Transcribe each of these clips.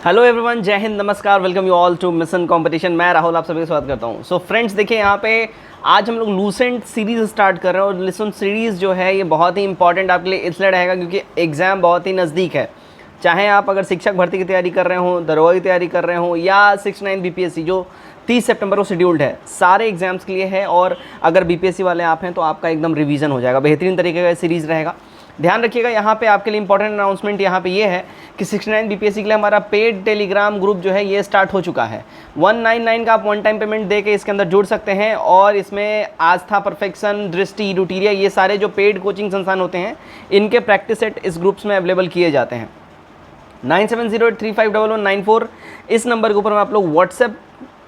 Hello everyone, जय हिंद, नमस्कार, welcome you all to mission competition. मैं राहुल आप सभी का स्वागत करता हूं। सो फ्रेंड्स, देखिए यहाँ पे आज हम लोग लूसेंट सीरीज़ स्टार्ट कर रहे हैं और लूसेंट सीरीज़ जो है ये बहुत ही इंपॉर्टेंट आपके लिए इसलिए रहेगा क्योंकि एग्ज़ाम बहुत ही नज़दीक है। चाहे आप अगर शिक्षक भर्ती की तैयारी कर रहे हो, दरोगा की तैयारी कर रहे हो या 69 बीपीएससी जो 30 सितंबर को शेड्यूल्ड है, सारे एग्जाम्स के लिए है। और अगर बीपीएससी वाले आप हैं तो आपका एकदम रिवीजन हो जाएगा, बेहतरीन तरीके का सीरीज़ रहेगा। ध्यान रखिएगा, यहाँ पे आपके लिए इंपॉर्टेंट अनाउंसमेंट यहाँ पे ये है कि 69 बीपीएससी के लिए हमारा पेड टेलीग्राम ग्रुप जो है ये स्टार्ट हो चुका है। 199 का आप वन टाइम पेमेंट दे के इसके अंदर जुड़ सकते हैं और इसमें आस्था, परफेक्शन, दृष्टि, ड्यूटीरिया, ये सारे जो पेड कोचिंग संस्थान होते हैं इनके प्रैक्टिस सेट इस ग्रुप्स में अवेलेबल किए जाते हैं। 9708351194 इस नंबर के ऊपर में आप लोग व्हाट्सएप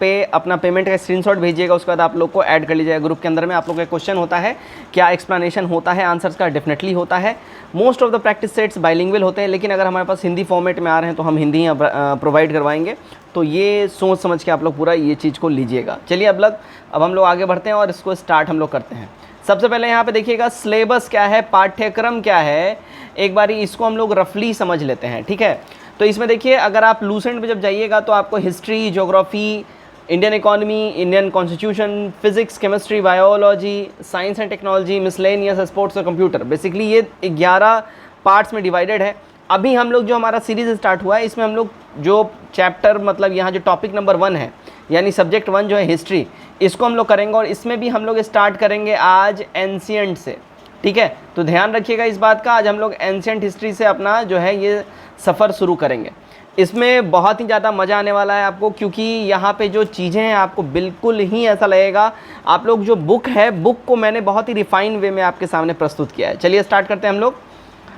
पे अपना पेमेंट का स्क्रीनशॉट भेजिएगा। उसके बाद आप लोग को ऐड कर लीजिएगा ग्रुप के अंदर में। आप लोग का क्वेश्चन होता है, क्या एक्सप्लेनेशन होता है, आंसर्स का डेफिनेटली होता है। Most of the practice sets bilingual होते हैं, लेकिन अगर हमारे पास हिंदी फॉर्मेट में आ रहे हैं तो हम हिंदी ही प्रोवाइड करवाएंगे। तो ये सोच समझ के आप लोग पूरा ये चीज़ को लीजिएगा। चलिए अब हम लोग आगे बढ़ते हैं और इसको स्टार्ट हम लोग करते हैं। सबसे पहले यहाँ पे देखिएगा सिलेबस क्या है, पाठ्यक्रम क्या है, एक बारी इसको हम लोग रफली समझ लेते हैं। ठीक है, तो इसमें देखिए, अगर आप लूसेंट में जब जाइएगा तो आपको history, geography, Indian economy, Indian constitution, physics, chemistry, biology, science and technology, miscellaneous, sports और कंप्यूटर, बेसिकली ये 11 पार्ट्स में डिवाइडेड है। अभी हम लोग जो हमारा सीरीज़ स्टार्ट हुआ है इसमें हम लोग जो चैप्टर, मतलब यहाँ जो टॉपिक नंबर 1 है यानी सब्जेक्ट 1 जो है हिस्ट्री, इसको हम लोग करेंगे और इसमें भी हम लोग स्टार्ट करेंगे आज एंशिएंट से। ठीक है, तो ध्यान रखिएगा इस बात का, आज हम लोग एंशिएंट हिस्ट्री से अपना जो है ये सफ़र शुरू करेंगे। इसमें बहुत ही ज़्यादा मज़ा आने वाला है आपको, क्योंकि यहाँ पे जो चीज़ें हैं आपको बिल्कुल ही ऐसा लगेगा आप लोग जो बुक है, बुक को मैंने बहुत ही रिफाइन वे में आपके सामने प्रस्तुत किया है। चलिए स्टार्ट करते हैं हम लोग।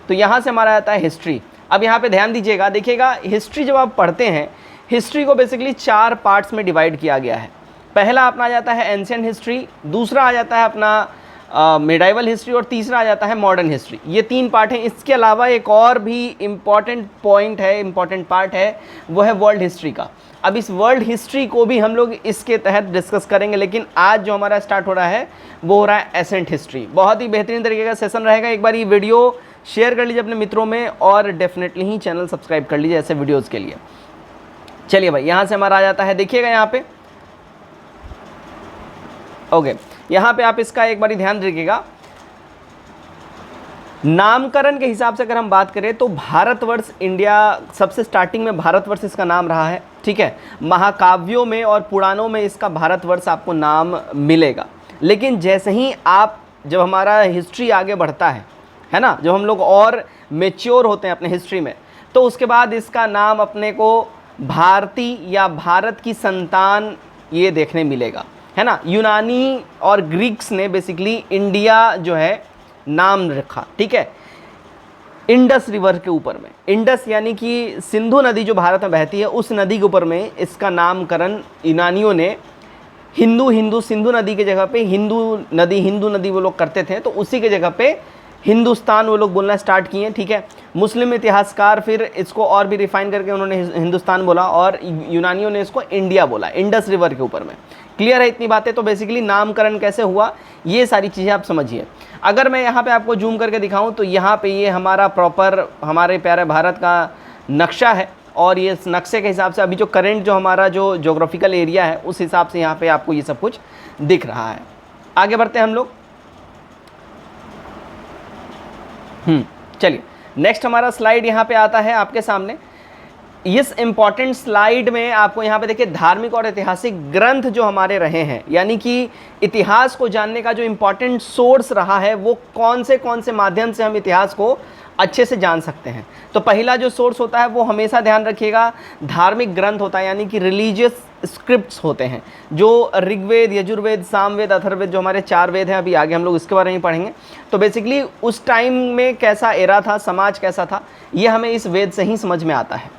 तो यहाँ से हमारा आता है हिस्ट्री। अब यहाँ पे ध्यान दीजिएगा, देखिएगा हिस्ट्री जब आप पढ़ते हैं, हिस्ट्री को बेसिकली 4 पार्ट्स में डिवाइड किया गया है। पहला अपना आ जाता है एंशिएंट हिस्ट्री, दूसरा आ जाता है अपना मिडाइवल हिस्ट्री और तीसरा आ जाता है मॉडर्न हिस्ट्री। ये 3 पार्ट हैं। इसके अलावा एक और भी इम्पॉर्टेंट पॉइंट है, इम्पॉर्टेंट पार्ट है, वो है वर्ल्ड हिस्ट्री का। अब इस वर्ल्ड हिस्ट्री को भी हम लोग इसके तहत डिस्कस करेंगे, लेकिन आज जो हमारा स्टार्ट हो रहा है वो हो रहा है एसेंट हिस्ट्री। बहुत ही बेहतरीन तरीके का सेशन रहेगा। एक बार ये वीडियो शेयर कर लीजिए अपने मित्रों में और डेफिनेटली ही चैनल सब्सक्राइब कर लीजिए ऐसे वीडियोज़ के लिए। चलिए भाई, यहाँ से हमारा आ जाता है, देखिएगा यहाँ पे, ओके, यहाँ पे आप इसका एक बार ध्यान रखिएगा। नामकरण के हिसाब से अगर हम बात करें तो भारतवर्ष, इंडिया सबसे स्टार्टिंग में भारतवर्ष इसका नाम रहा है। ठीक है, महाकाव्यों में और पुराणों में इसका भारतवर्ष आपको नाम मिलेगा। लेकिन जैसे ही आप, जब हमारा हिस्ट्री आगे बढ़ता है ना, जब हम लोग और मेच्योर होते हैं अपने हिस्ट्री में, तो उसके बाद इसका नाम अपने को भारती या भारत की संतान ये देखने मिलेगा, है ना। यूनानी और ग्रीक्स ने बेसिकली इंडिया जो है नाम रखा। ठीक है, इंडस रिवर के ऊपर में, इंडस यानी कि सिंधु नदी जो भारत में बहती है उस नदी के ऊपर में इसका नामकरण यूनानियों ने सिंधु नदी के जगह पे हिंदू नदी वो लोग करते थे, तो उसी के जगह पे हिंदुस्तान वो लोग बोलना स्टार्ट किए। ठीक है, मुस्लिम इतिहासकार फिर इसको और भी रिफाइन करके उन्होंने हिंदुस्तान बोला और यूनानियों ने इसको इंडिया बोला, इंडस रिवर के ऊपर में। क्लियर है इतनी बातें? तो बेसिकली नामकरण कैसे हुआ ये सारी चीज़ें आप समझिए। अगर मैं यहाँ पे आपको जूम करके दिखाऊं तो यहाँ पे ये हमारा प्रॉपर हमारे प्यारे भारत का नक्शा है और ये इस नक्शे के हिसाब से अभी जो करेंट जो हमारा जो ज्योग्राफिकल एरिया है उस हिसाब से यहाँ पे आपको ये सब कुछ दिख रहा है। आगे बढ़ते हैं हम लोग। चलिए नेक्स्ट हमारा स्लाइड यहाँ पे आता है आपके सामने। इस इंपॉर्टेंट स्लाइड में आपको यहाँ पे देखिए धार्मिक और ऐतिहासिक ग्रंथ जो हमारे रहे हैं, यानी कि इतिहास को जानने का जो इम्पॉर्टेंट सोर्स रहा है वो कौन से माध्यम से हम इतिहास को अच्छे से जान सकते हैं। तो पहला जो सोर्स होता है वो हमेशा ध्यान रखिएगा धार्मिक ग्रंथ होता है, यानी कि रिलीजियस स्क्रिप्ट्स होते हैं, जो ऋग्वेद, यजुर्वेद, सामवेद, अथर्ववेद जो हमारे 4 वेद हैं। अभी आगे हम लोग इसके बारे में पढ़ेंगे। तो बेसिकली उस टाइम में कैसा एरा था, समाज कैसा था, ये हमें इस वेद से ही समझ में आता है।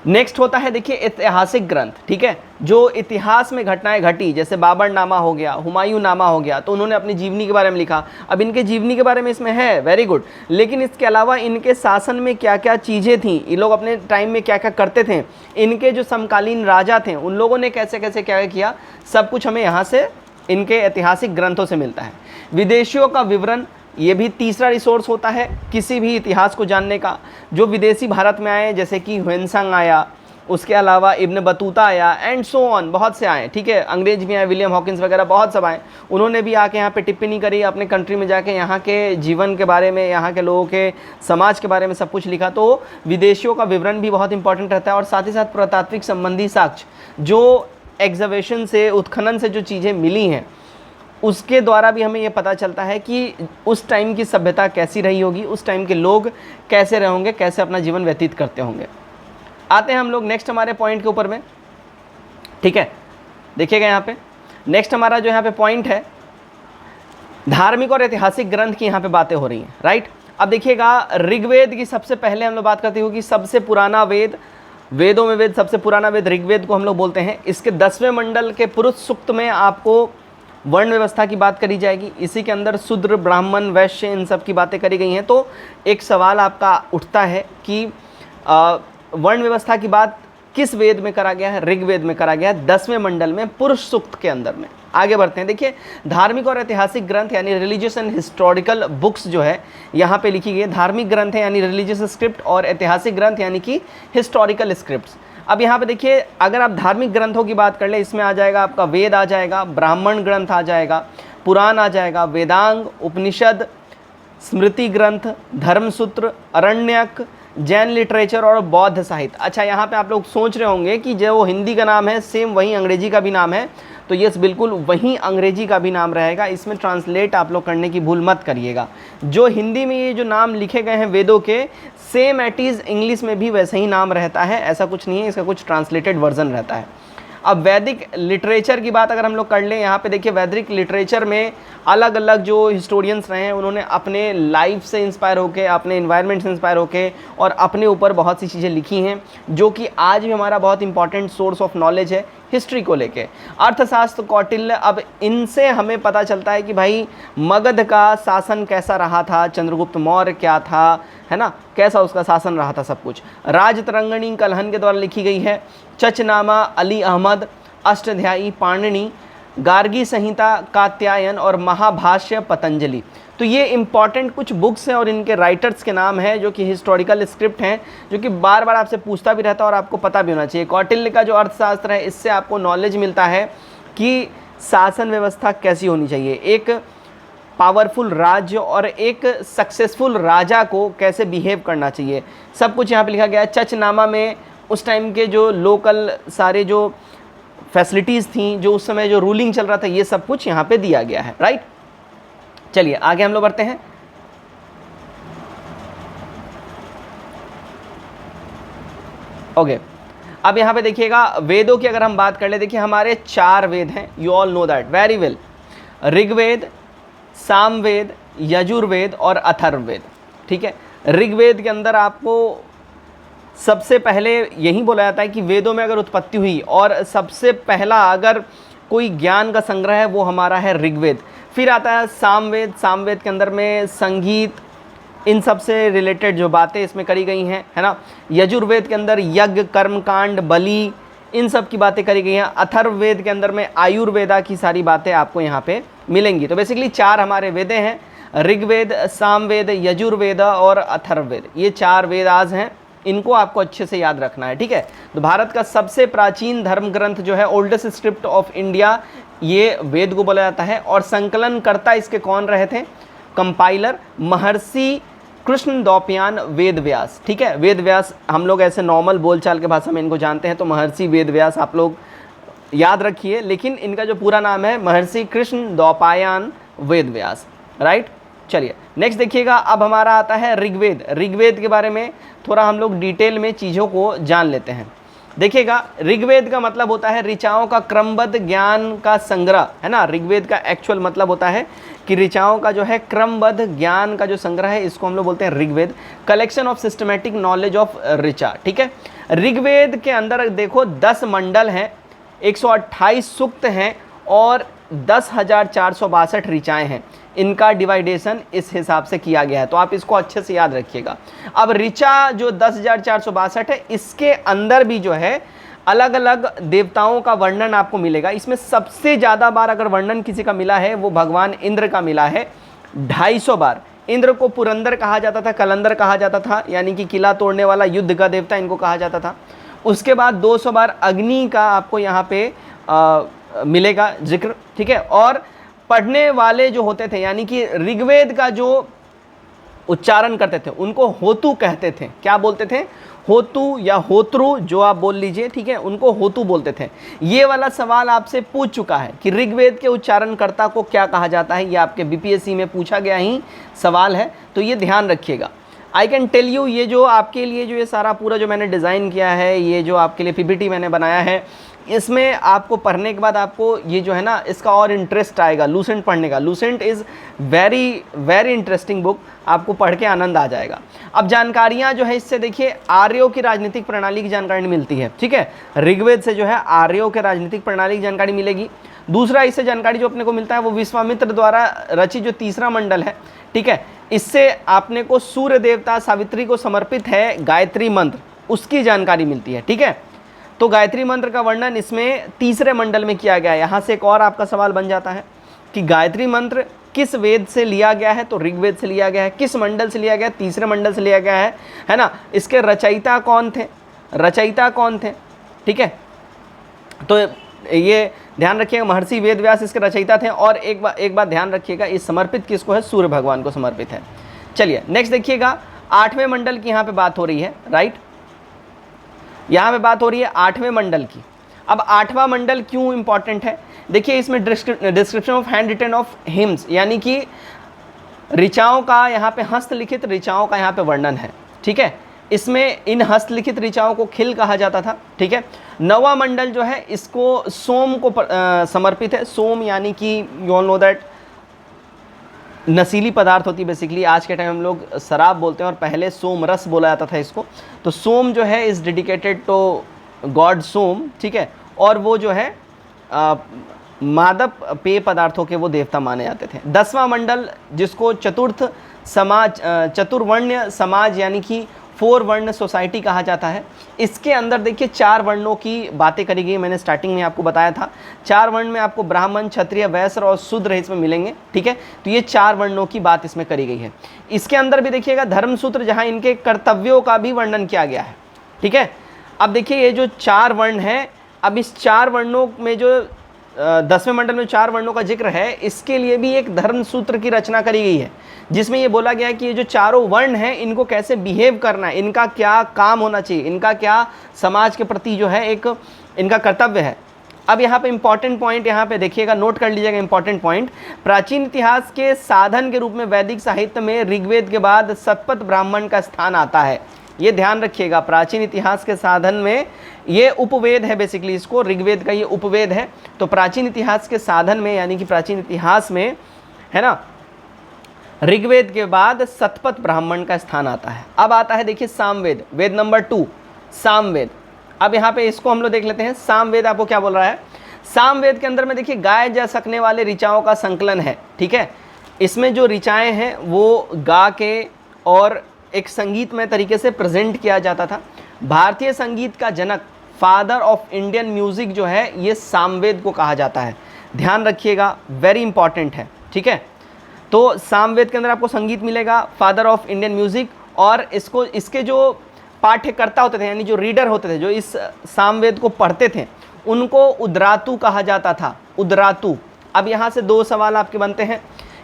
नेक्स्ट होता है देखिए ऐतिहासिक ग्रंथ। ठीक है, जो इतिहास में घटनाएं घटी, जैसे बाबर नामा हो गया, हुमायूं नामा हो गया, तो उन्होंने अपनी जीवनी के बारे में लिखा। अब इनके जीवनी के बारे में इसमें है, वेरी गुड, लेकिन इसके अलावा इनके शासन में क्या क्या चीज़ें थीं, ये लोग अपने टाइम में क्या क्या करते थे, इनके जो समकालीन राजा थे उन लोगों ने कैसे कैसे क्या किया, सब कुछ हमें यहाँ से इनके ऐतिहासिक ग्रंथों से मिलता है। विदेशियों का विवरण, ये भी तीसरा रिसोर्स होता है किसी भी इतिहास को जानने का। जो विदेशी भारत में आए, जैसे कि ह्वेनसांग आया, उसके अलावा इब्न बतूता आया एंड सो ऑन, बहुत से आए, ठीक है, अंग्रेज भी आए, विलियम हॉकिंस वगैरह बहुत सब आए, उन्होंने भी आके यहाँ पे टिप्पणी करी, अपने कंट्री में जाके यहाँ के जीवन के बारे में, यहाँ के लोगों के समाज के बारे में सब कुछ लिखा। तो विदेशियों का विवरण भी बहुत इंपॉर्टेंट रहता है, और साथ ही साथ पुरातात्विक संबंधी साक्ष्य, जो एग्जर्वेशन से, उत्खनन से जो चीज़ें मिली हैं उसके द्वारा भी हमें ये पता चलता है कि उस टाइम की सभ्यता कैसी रही होगी, उस टाइम के लोग कैसे रहे होंगे, कैसे अपना जीवन व्यतीत करते होंगे। आते हैं हम लोग नेक्स्ट हमारे पॉइंट के ऊपर में, ठीक है, देखिएगा यहाँ पे नेक्स्ट हमारा जो यहाँ पे पॉइंट है, धार्मिक और ऐतिहासिक ग्रंथ की यहाँ पे बातें हो रही हैं, राइट। अब देखिएगा ऋग्वेद की सबसे पहले हम लोग बात करते हो कि सबसे पुराना वेद, वेदों में वेद सबसे पुराना वेद ऋग्वेद को हम लोग बोलते हैं। इसके 10वें मंडल के पुरुष सूक्त में आपको वर्ण व्यवस्था की बात करी जाएगी, इसी के अंदर शूद्र, ब्राह्मण, वैश्य, इन सब की बातें करी गई हैं। तो एक सवाल आपका उठता है कि वर्ण व्यवस्था की बात किस वेद में करा गया है? ऋग्वेद में करा गया है, 10वें मंडल में पुरुष सूक्त के अंदर में। आगे बढ़ते हैं, देखिए धार्मिक और ऐतिहासिक ग्रंथ यानी रिलीजियस एंड हिस्टोरिकल बुक्स जो है यहाँ पे लिखी गई है। धार्मिक ग्रंथ है यानी रिलीजियस स्क्रिप्ट, और ऐतिहासिक ग्रंथ यानी कि हिस्टोरिकल स्क्रिप्ट्स। अब यहाँ पे देखिए, अगर आप धार्मिक ग्रंथों की बात कर ले, इसमें आ जाएगा आपका वेद आ जाएगा, ब्राह्मण ग्रंथ आ जाएगा, पुराण आ जाएगा, वेदांग, उपनिषद, स्मृति ग्रंथ, धर्मसूत्र, अरण्यक, जैन लिटरेचर और बौद्ध साहित्य। अच्छा, यहाँ पे आप लोग सोच रहे होंगे कि जो हिंदी का नाम है सेम वही अंग्रेजी का भी नाम है, तो यस बिल्कुल वही अंग्रेजी का भी नाम रहेगा, इसमें ट्रांसलेट आप लोग करने की भूल मत करिएगा। जो हिंदी में ये जो नाम लिखे गए हैं वेदों के, सेम एट इज़ इंग्लिश में भी वैसे ही नाम रहता है, ऐसा कुछ नहीं है, इसका कुछ ट्रांसलेटेड वर्जन रहता है। अब वैदिक लिटरेचर की बात अगर हम लोग कर लें, यहाँ पे देखिए वैदिक लिटरेचर में अलग अलग जो हिस्टोरियंस रहे हैं उन्होंने अपने लाइफ से इंस्पायर होके, अपने इन्वायरमेंट से इंस्पायर होके और अपने ऊपर बहुत सी चीज़ें लिखी हैं, जो कि आज भी हमारा बहुत इंपॉर्टेंट सोर्स ऑफ नॉलेज है हिस्ट्री को लेके। अर्थशास्त्र, कौटिल्य, अब इनसे हमें पता चलता है कि भाई मगध का शासन कैसा रहा था, चंद्रगुप्त मौर्य क्या था, है ना, कैसा उसका शासन रहा था, सब कुछ। राजतरंगिणी कलहन के द्वारा लिखी गई है। चचनामा अली अहमद, अष्टाध्यायी पाणिनि, गार्गी संहिता कात्यायन और महाभाष्य पतंजलि। तो ये इंपॉर्टेंट कुछ बुक्स हैं और इनके राइटर्स के नाम हैं, जो कि हिस्टोरिकल स्क्रिप्ट हैं, जो कि बार बार आपसे पूछता भी रहता है और आपको पता भी होना चाहिए। कौटिल्य का जो अर्थशास्त्र है, इससे आपको नॉलेज मिलता है कि शासन व्यवस्था कैसी होनी चाहिए, एक पावरफुल राज्य और एक सक्सेसफुल राजा को कैसे बिहेव करना चाहिए, सब कुछ यहाँ पे लिखा गया है। चचनामा में उस टाइम के जो लोकल सारे जो फैसिलिटीज़ थी, जो उस समय जो रूलिंग चल रहा था, ये सब कुछ यहाँ पे दिया गया है, राइट। चलिए आगे हम लोग बढ़ते हैं। ओके, अब यहाँ पे देखिएगा वेदों की अगर हम बात कर ले, देखिए हमारे 4 वेद हैं, you all know that very well. Rigveda, Samaveda, Yajurveda और अथर्ववेद, ठीक है। ऋग्वेद के अंदर आपको सबसे पहले यही बोला जाता है कि वेदों में अगर उत्पत्ति हुई और सबसे पहला अगर कोई ज्ञान का संग्रह है वो हमारा है ऋग्वेद। फिर आता है सामवेद, सामवेद के अंदर में संगीत, इन सब से रिलेटेड जो बातें इसमें करी गई हैं, है ना। यजुर्वेद के अंदर यज्ञ, कर्मकांड, बलि, इन सब की बातें करी गई हैं। अथर्ववेद के अंदर में आयुर्वेदा की सारी बातें आपको यहाँ पे मिलेंगी। तो बेसिकली 4 हमारे वेदें हैं, ऋग्वेद, सामवेद, यजुर्वेद और अथर्ववेद। ये 4 वेद आज हैं, इनको आपको अच्छे से याद रखना है, ठीक है। तो भारत का सबसे प्राचीन धर्म ग्रंथ जो है, ओल्डेस्ट स्क्रिप्ट ऑफ इंडिया, ये वेद को बोला जाता है। और संकलनकर्ता इसके कौन रहे थे? कंपाइलर महर्षि कृष्ण द्वैपायन वेद व्यास, ठीक है। वेद व्यास हम लोग ऐसे नॉर्मल बोलचाल के भाषा में इनको जानते हैं, तो महर्षि वेद व्यास आप लोग याद रखिए, लेकिन इनका जो पूरा नाम है महर्षि कृष्ण द्वैपायन वेद व्यास, राइट। चलिए नेक्स्ट देखिएगा, अब हमारा आता है ऋग्वेद। ऋग्वेद के बारे में थोड़ा हम लोग डिटेल में चीज़ों को जान लेते हैं। देखिएगा, ऋग्वेद का मतलब होता है ऋचाओं का क्रमबद्ध ज्ञान का संग्रह, है ना। ऋग्वेद का एक्चुअल मतलब होता है कि ऋचाओं का जो है क्रमबद्ध ज्ञान का जो संग्रह है, इसको हम लोग बोलते हैं Rigveda. Collection of systematic knowledge of ऋचा, ठीक है। ऋग्वेद के अंदर देखो 10 मंडल हैं, 128 सूक्त हैं और 10,462 ऋचाएँ हैं। इनका डिवाइडेशन इस हिसाब से किया गया है, तो आप इसको अच्छे से याद रखिएगा। अब ऋचा जो 10,462 है, इसके अंदर भी जो है अलग अलग देवताओं का वर्णन आपको मिलेगा। इसमें सबसे ज़्यादा बार अगर वर्णन किसी का मिला है वो भगवान इंद्र का मिला है, 250 बार। इंद्र को पुरंदर कहा जाता था, कलंदर कहा जाता था, यानी कि किला तोड़ने वाला, युद्ध का देवता इनको कहा जाता था। उसके बाद 200 बार अग्नि का आपको यहाँ पे मिलेगा जिक्र, ठीक है। और पढ़ने वाले जो होते थे यानी कि ऋग्वेद का जो उच्चारण करते थे उनको होतु कहते थे। क्या बोलते थे? होतु या होत्रु, जो आप बोल लीजिए, ठीक है, उनको होतु बोलते थे। ये वाला सवाल आपसे पूछ चुका है कि ऋग्वेद के उच्चारणकर्ता को क्या कहा जाता है। ये आपके बीपीएससी में पूछा गया ही सवाल है, तो ये ध्यान रखिएगा। आई कैन टेल यू, ये जो आपके लिए जो ये सारा पूरा जो मैंने डिज़ाइन किया है, ये जो आपके लिए पीपीटी मैंने बनाया है, इसमें आपको पढ़ने के बाद आपको ये जो है ना इसका और इंटरेस्ट आएगा लूसेंट पढ़ने का। Lucent is very very interesting book, आपको पढ़ के आनंद आ जाएगा। अब जानकारियाँ जो है इससे देखिए आर्यों की राजनीतिक प्रणाली की जानकारी मिलती है, ठीक है। ऋग्वेद से जो है आर्यों के राजनीतिक प्रणाली की जानकारी मिलेगी। दूसरा इससे जानकारी जो अपने को मिलता है वो विश्वामित्र द्वारा रचित जो तीसरा मंडल है, ठीक है, इससे आपने को सूर्य देवता सावित्री को समर्पित है गायत्री मंत्र, उसकी जानकारी मिलती है, ठीक है। तो गायत्री मंत्र का वर्णन इसमें तीसरे मंडल में किया गया है। यहाँ से एक और आपका सवाल बन जाता है कि गायत्री मंत्र किस वेद से लिया गया है, तो ऋग्वेद से लिया गया है। किस मंडल से लिया गया है? तीसरे मंडल से लिया गया है ना। इसके रचयिता कौन थे? रचयिता कौन थे, ठीक है। तो ये ध्यान रखिएगा, महर्षि वेदव्यास इसके रचयिता थे। और एक बात ध्यान रखिएगा, इस समर्पित किसको है? सूर्य भगवान को समर्पित है। चलिए नेक्स्ट देखिएगा, 8वें मंडल की यहाँ पे बात हो रही है, राइट। यहाँ पे बात हो रही है 8वें मंडल की। अब 8वां मंडल क्यों इंपॉर्टेंट है? देखिए इसमें description of hand written of hymns, यानी कि ऋचाओं का यहाँ पे हस्तलिखित ऋचाओं का यहाँ पे वर्णन है, ठीक है। इसमें इन हस्तलिखित ऋचाओं को खिल कहा जाता था, ठीक है। 9वां मंडल जो है इसको सोम को समर्पित है। सोम यानी कि यू ऑल नो दैट नशीली पदार्थ होती है बेसिकली। आज के टाइम हम लोग शराब बोलते हैं और पहले सोम रस बोला जाता था इसको। तो सोम जो है इज़ डेडिकेटेड टू गॉड सोम, ठीक है। और वो जो है मादक पेय पदार्थों के वो देवता माने जाते थे। 10वां मंडल जिसको चतुर्वर्ण समाज यानी कि 4 वर्ण सोसाइटी कहा जाता है। इसके अंदर देखिए 4 वर्णों की बातें करी गई, मैंने स्टार्टिंग में आपको बताया था। 4 वर्ण में आपको ब्राह्मण, क्षत्रिय, वैश्य और शूद्र इसमें मिलेंगे, ठीक है। तो ये 4 वर्णों की बात इसमें करी गई है। इसके अंदर भी देखिएगा धर्मसूत्र, जहाँ इनके कर्तव्यों का भी वर्णन किया गया है, ठीक है। अब देखिए ये जो 4 वर्ण है, अब इस 4 वर्णों में जो 10वें मंडल में 4 वर्णों का जिक्र है, इसके लिए भी एक धर्म सूत्र की रचना करी गई है, जिसमें ये बोला गया है कि ये जो चारों वर्ण हैं इनको कैसे बिहेव करना है, इनका क्या काम होना चाहिए, इनका क्या समाज के प्रति जो है एक इनका कर्तव्य है। अब यहाँ पे इंपॉर्टेंट पॉइंट यहाँ पे देखिएगा, नोट कर लीजिएगा इंपॉर्टेंट पॉइंट। प्राचीन इतिहास के साधन के रूप में वैदिक साहित्य में ऋग्वेद के बाद शतपथ ब्राह्मण का स्थान आता है। ये ध्यान रखिएगा, प्राचीन इतिहास के साधन में ये उपवेद है, बेसिकली इसको ऋग्वेद का ये उपवेद है। तो प्राचीन इतिहास के साधन में यानी कि प्राचीन इतिहास में है ना, ऋग्वेद के बाद शतपथ ब्राह्मण का स्थान आता है। अब आता है देखिए सामवेद, वेद नंबर 2 सामवेद। अब यहाँ पे इसको हम लोग देख लेते हैं। सामवेद आपको क्या बोल रहा है? सामवेद के अंदर में देखिए गाए जा सकने वाले ऋचाओं का संकलन है, ठीक है। इसमें जो ऋचाएँ हैं वो गा के और एक संगीतमय तरीके से प्रेजेंट किया जाता था। भारतीय संगीत का जनक, फादर ऑफ इंडियन म्यूजिक जो है, ये सामवेद को कहा जाता है। ध्यान रखिएगा, वेरी इंपॉर्टेंट है, ठीक है। तो सामवेद के अंदर आपको संगीत मिलेगा, फादर ऑफ इंडियन म्यूजिक, और इसके जो पाठ्यकर्ता होते थे यानी जो रीडर होते थे, जो इस सामवेद को पढ़ते थे, उनको उद्रातु कहा जाता था। उद्रातु। अब यहाँ से 2 सवाल आपके बनते हैं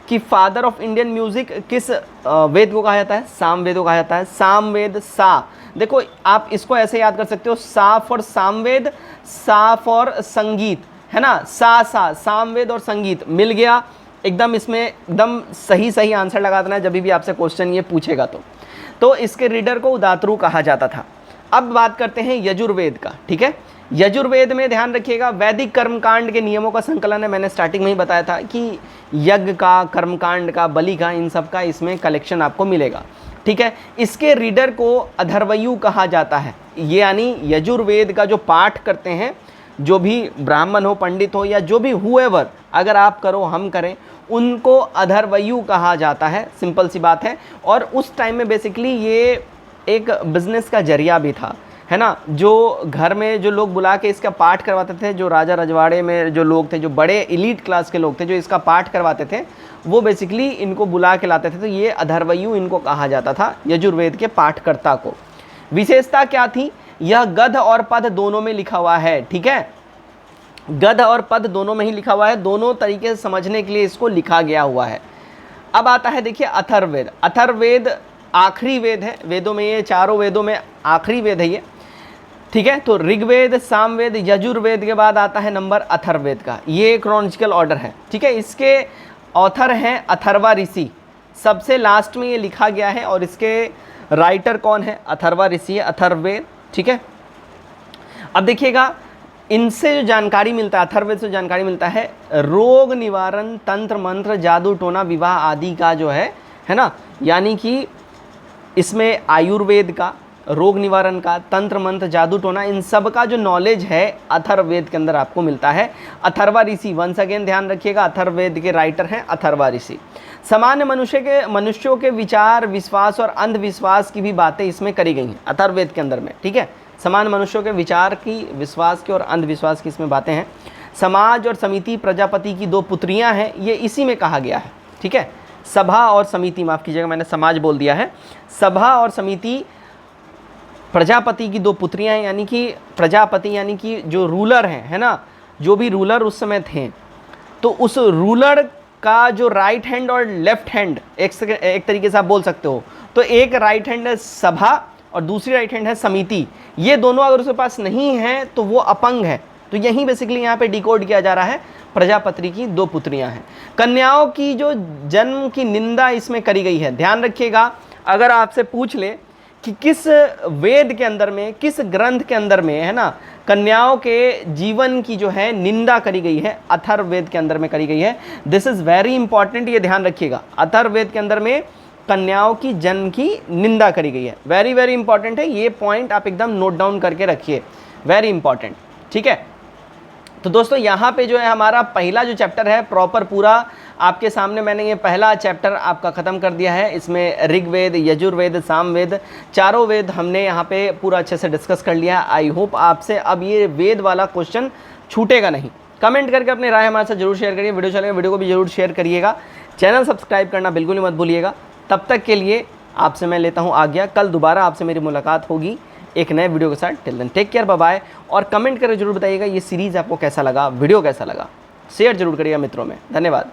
कि फादर ऑफ इंडियन म्यूजिक किस वेद को कहा जाता है? सामवेद को कहा जाता है। सामवेद सा, देखो आप इसको ऐसे याद कर सकते हो, सा फॉर सामवेद, सा फॉर संगीत, है ना। सा सामवेद और संगीत मिल गया एकदम। इसमें एकदम सही आंसर लगा देना जब भी आपसे क्वेश्चन ये पूछेगा तो इसके रीडर को उदातृ कहा जाता था। अब बात करते हैं यजुर्वेद का, ठीक है। यजुर्वेद में ध्यान रखिएगा वैदिक कर्मकांड के नियमों का संकलन है। मैंने स्टार्टिंग में ही बताया था कि यज्ञ का, कर्मकांड का, बलि का, इन सब का इसमें कलेक्शन आपको मिलेगा, ठीक है। इसके रीडर को अधर्वयु कहा जाता है। ये यानी यजुर्वेद का जो पाठ करते हैं, जो भी ब्राह्मण हो, पंडित हो, या जो भी हुएवर, अगर आप करो हम करें, उनको अधर्वयु कहा जाता है। सिंपल सी बात है। और उस टाइम में बेसिकली ये एक बिजनेस का जरिया भी था, है ना। जो घर में जो लोग बुला के इसका पाठ करवाते थे, जो राजा रजवाड़े में जो लोग थे, जो बड़े एलीट क्लास के लोग थे, जो इसका पाठ करवाते थे, वो बेसिकली इनको बुला के लाते थे। तो ये अधर्वयु इनको कहा जाता था, यजुर्वेद के पाठकर्ता को। विशेषता क्या थी यह गध और पद दोनों में लिखा हुआ है, ठीक है, गध और पद दोनों में ही लिखा हुआ है, दोनों तरीके से समझने के लिए इसको लिखा गया हुआ है। अब आता है देखिए अथर्ववेद। अथर्ववेद आखिरी वेद है, वेदों में ये चारों वेदों में आखिरी वेद है ये, ठीक है। तो ऋग्वेद, सामवेद, यजुर्वेद के बाद आता है नंबर अथर्ववेद का, ये क्रोनॉलॉजिकल ऑर्डर है, ठीक है। इसके ऑथर हैं अथर्वा ऋषि, सबसे लास्ट में ये लिखा गया है और इसके राइटर कौन है, अथर्वा ऋषि है, अथर्ववेद, ठीक है। अब देखिएगा इनसे जो जानकारी मिलता है, अथर्ववेद से जानकारी मिलता है रोग निवारण, तंत्र मंत्र, जादू टोना, विवाह आदि का जो है ना, यानी कि इसमें आयुर्वेद का, रोग निवारण का, तंत्र मंत्र, जादू टोना, इन सब का जो नॉलेज है अथर्ववेद के अंदर आपको मिलता है। अथर्वा ऋषि, वंस अगेन ध्यान रखिएगा, अथर्ववेद के राइटर हैं अथर्वा ऋषि। सामान्य मनुष्यों के विचार, विश्वास और अंधविश्वास की भी बातें इसमें करी गई हैं अथर्ववेद के अंदर में, ठीक है। सामान्य मनुष्यों के विचार की, विश्वास की और अंधविश्वास की इसमें बातें हैं। समाज और समिति, प्रजापति की 2 पुत्रियां हैं, ये इसी में कहा गया है, ठीक है। सभा और समिति, माफ कीजिएगा मैंने समाज बोल दिया है। सभा और समिति, प्रजापति की 2 पुत्रियां हैं, यानी कि प्रजापति यानी कि जो रूलर हैं, है ना, जो भी रूलर उस समय थे, तो उस रूलर का जो राइट हैंड और लेफ्ट हैंड, एक तरीके से आप बोल सकते हो, तो एक राइट हैंड है सभा और दूसरी राइट हैंड है समिति। ये दोनों अगर उसके पास नहीं है तो वो अपंग है। तो यही बेसिकली यहाँ पे डिकोड किया जा रहा है, प्रजापति की 2 पुत्रियां हैं। कन्याओं की जो जन्म की निंदा इसमें करी गई है। ध्यान रखिएगा, अगर आपसे पूछ ले कि किस वेद के अंदर में, किस ग्रंथ के अंदर में, है ना, कन्याओं के जीवन की जो है निंदा करी गई है, अथर्ववेद के अंदर में करी गई है। दिस इज वेरी इंपॉर्टेंट, ये ध्यान रखिएगा, अथर्ववेद के अंदर में कन्याओं की जन्म की निंदा करी गई है। वेरी वेरी इंपॉर्टेंट है, ये पॉइंट आप एकदम नोट डाउन करके रखिए, वेरी इंपॉर्टेंट, ठीक है। तो दोस्तों यहाँ पे जो है हमारा पहला जो चैप्टर है प्रॉपर पूरा आपके सामने मैंने ये पहला चैप्टर आपका ख़त्म कर दिया है। इसमें ऋग्वेद, यजुर्वेद, सामवेद, चारों वेद हमने यहाँ पे पूरा अच्छे से डिस्कस कर लिया है। आई होप आपसे अब ये वेद वाला क्वेश्चन छूटेगा नहीं। कमेंट करके अपनी राय हमारे साथ जरूर शेयर करिए। वीडियो चलेगा, वीडियो को भी जरूर शेयर करिएगा। चैनल सब्सक्राइब करना बिल्कुल ही मत भूलिएगा। तब तक के लिए आपसे मैं लेता हूँ आज्ञा। कल दोबारा आपसे मेरी मुलाकात होगी एक नए वीडियो के साथ। Till then take care, bye bye. और कमेंट करके जरूर बताइएगा ये सीरीज़ आपको कैसा लगा, वीडियो कैसा लगा। शेयर जरूर करिएगा मित्रों में। धन्यवाद।